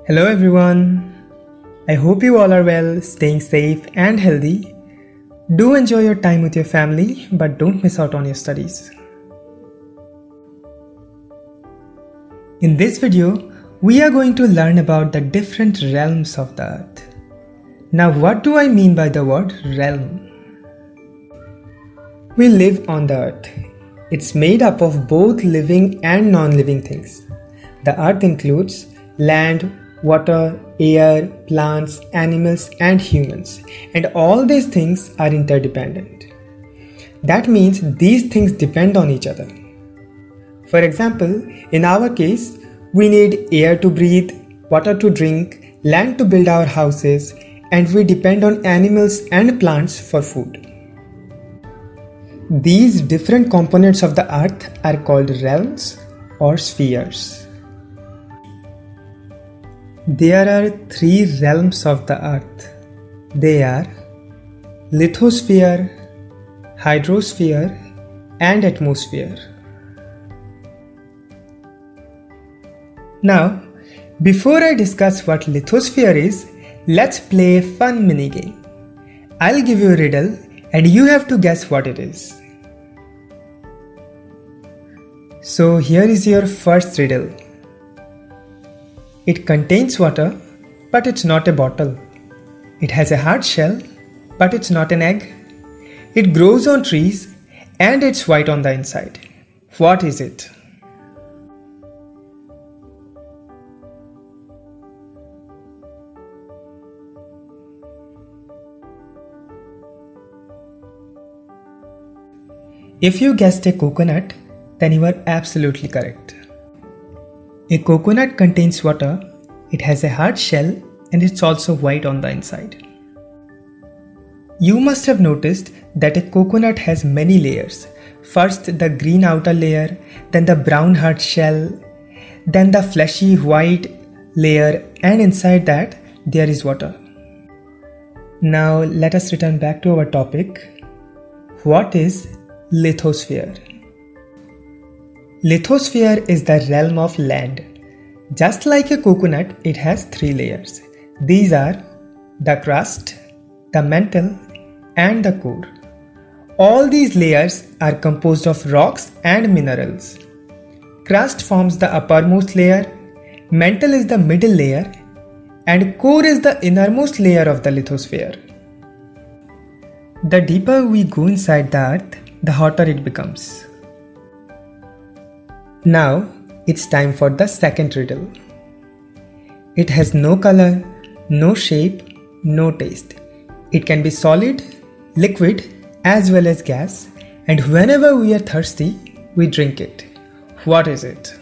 Hello everyone. I hope you all are well, staying safe and healthy. Do enjoy your time with your family, but don't miss out on your studies. In this video, we are going to learn about the different realms of the earth. Now, what do I mean by the word realm? We live on the earth. It's made up of both living and non-living things. The earth includes land, water, air, plants, animals, and humans. And all these things are interdependent. That means these things depend on each other. For example, in our case, we need air to breathe, water to drink, land to build our houses, and we depend on animals and plants for food. These different components of the earth are called realms or spheres. There are three realms of the earth. They are lithosphere, hydrosphere, and atmosphere. Now, before I discuss what lithosphere is, let's play a fun mini game. I'll give you a riddle and you have to guess what it is. So here is your first riddle. It contains water, but it's not a bottle. It has a hard shell, but it's not an egg. It grows on trees and it's white on the inside. What is it? If you guessed a coconut, then you are absolutely correct. A coconut contains water, it has a hard shell, and it's also white on the inside. You must have noticed that a coconut has many layers. First the green outer layer, then the brown hard shell, then the fleshy white layer, and inside that there is water. Now let us return back to our topic. What is lithosphere? Lithosphere is the realm of land. Just like a coconut, it has three layers. These are the crust, the mantle, and the core. All these layers are composed of rocks and minerals. Crust forms the uppermost layer, mantle is the middle layer, and core is the innermost layer of the lithosphere. The deeper we go inside the earth, the hotter it becomes. Now, it's time for the second riddle. It has no color, no shape, no taste. It can be solid, liquid, as well as gas, and whenever we are thirsty, we drink it. What is it?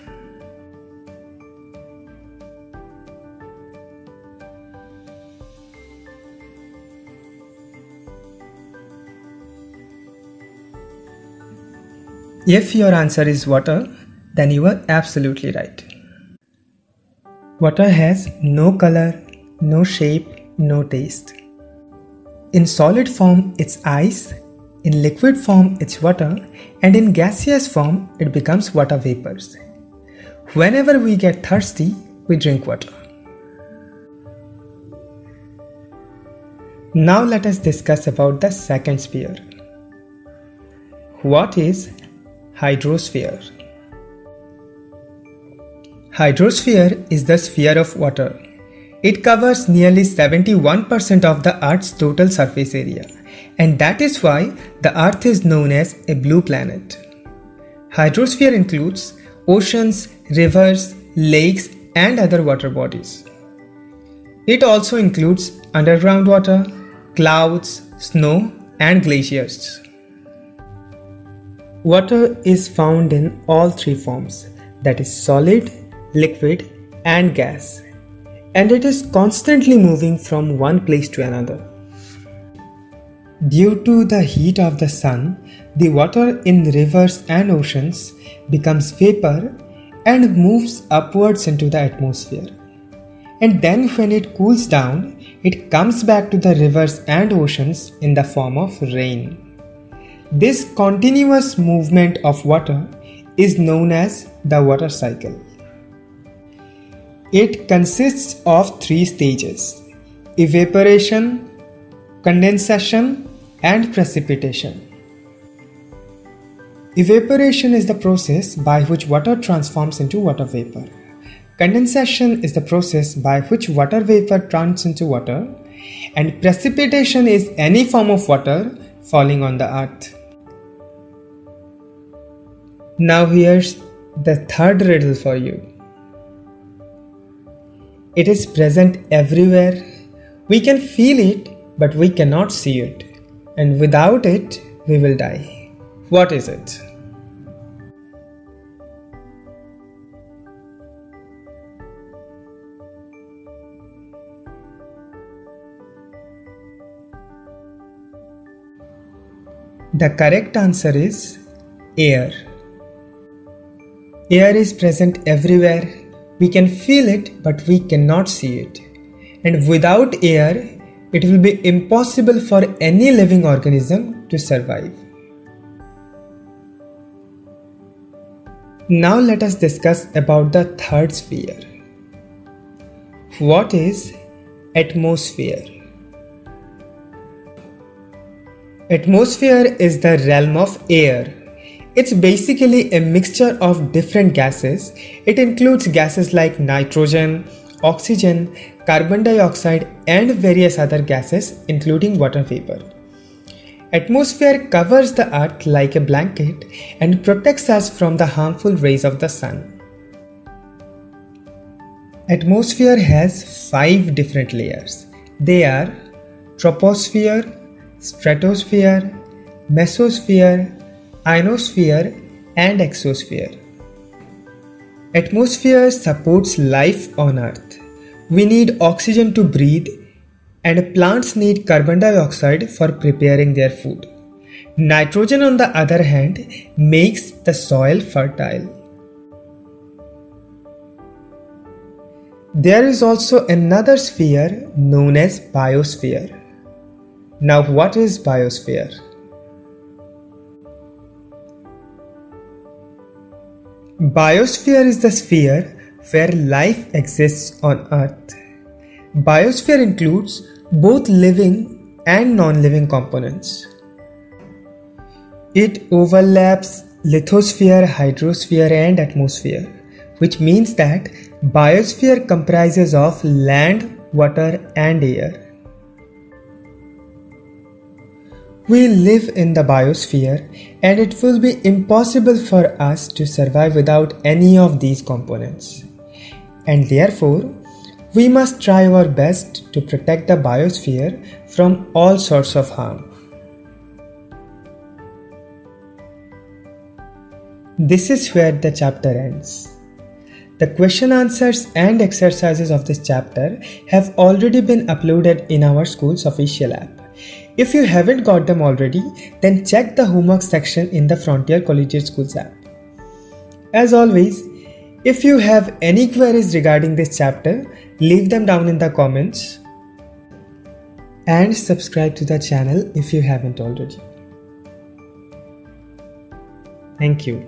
If your answer is water, then you are absolutely right. Water has no color, no shape, no taste. In solid form, it's ice, in liquid form, it's water, and in gaseous form, it becomes water vapors. Whenever we get thirsty, we drink water. Now let us discuss about the second sphere. What is hydrosphere? Hydrosphere is the sphere of water. It covers nearly 71% of the Earth's total surface area, and that is why the Earth is known as a blue planet. Hydrosphere includes oceans, rivers, lakes, and other water bodies. It also includes underground water, clouds, snow, and glaciers. Water is found in all three forms, that is solid, liquid, and gas, and it is constantly moving from one place to another. Due to the heat of the sun, the water in rivers and oceans becomes vapor and moves upwards into the atmosphere. And then when it cools down, it comes back to the rivers and oceans in the form of rain. This continuous movement of water is known as the water cycle. It consists of three stages: evaporation, condensation, and precipitation. Evaporation is the process by which water transforms into water vapor. Condensation is the process by which water vapor turns into water, and precipitation is any form of water falling on the earth. Now here's the third riddle for you. It is present everywhere. We can feel it, but we cannot see it. And without it, we will die. What is it? The correct answer is air. Air is present everywhere. We can feel it, but we cannot see it. And without air, it will be impossible for any living organism to survive. Now let us discuss about the third sphere. What is atmosphere? Atmosphere is the realm of air. It's basically a mixture of different gases. It includes gases like nitrogen, oxygen, carbon dioxide, and various other gases, including water vapor. Atmosphere covers the earth like a blanket and protects us from the harmful rays of the sun. Atmosphere has 5 different layers. They are troposphere, stratosphere, mesosphere, ionosphere, and exosphere. Atmosphere supports life on Earth. We need oxygen to breathe, and plants need carbon dioxide for preparing their food. Nitrogen, on the other hand, makes the soil fertile. There is also another sphere known as biosphere. Now, what is biosphere? Biosphere is the sphere where life exists on Earth. Biosphere includes both living and non-living components. It overlaps lithosphere, hydrosphere, and atmosphere, which means that biosphere comprises of land, water, and air. We live in the biosphere, and it will be impossible for us to survive without any of these components. And therefore, we must try our best to protect the biosphere from all sorts of harm. This is where the chapter ends. The question answers and exercises of this chapter have already been uploaded in our school's official app. If you haven't got them already, then check the homework section in the Frontier Collegiate Schools app. As always, if you have any queries regarding this chapter, leave them down in the comments and subscribe to the channel if you haven't already. Thank you.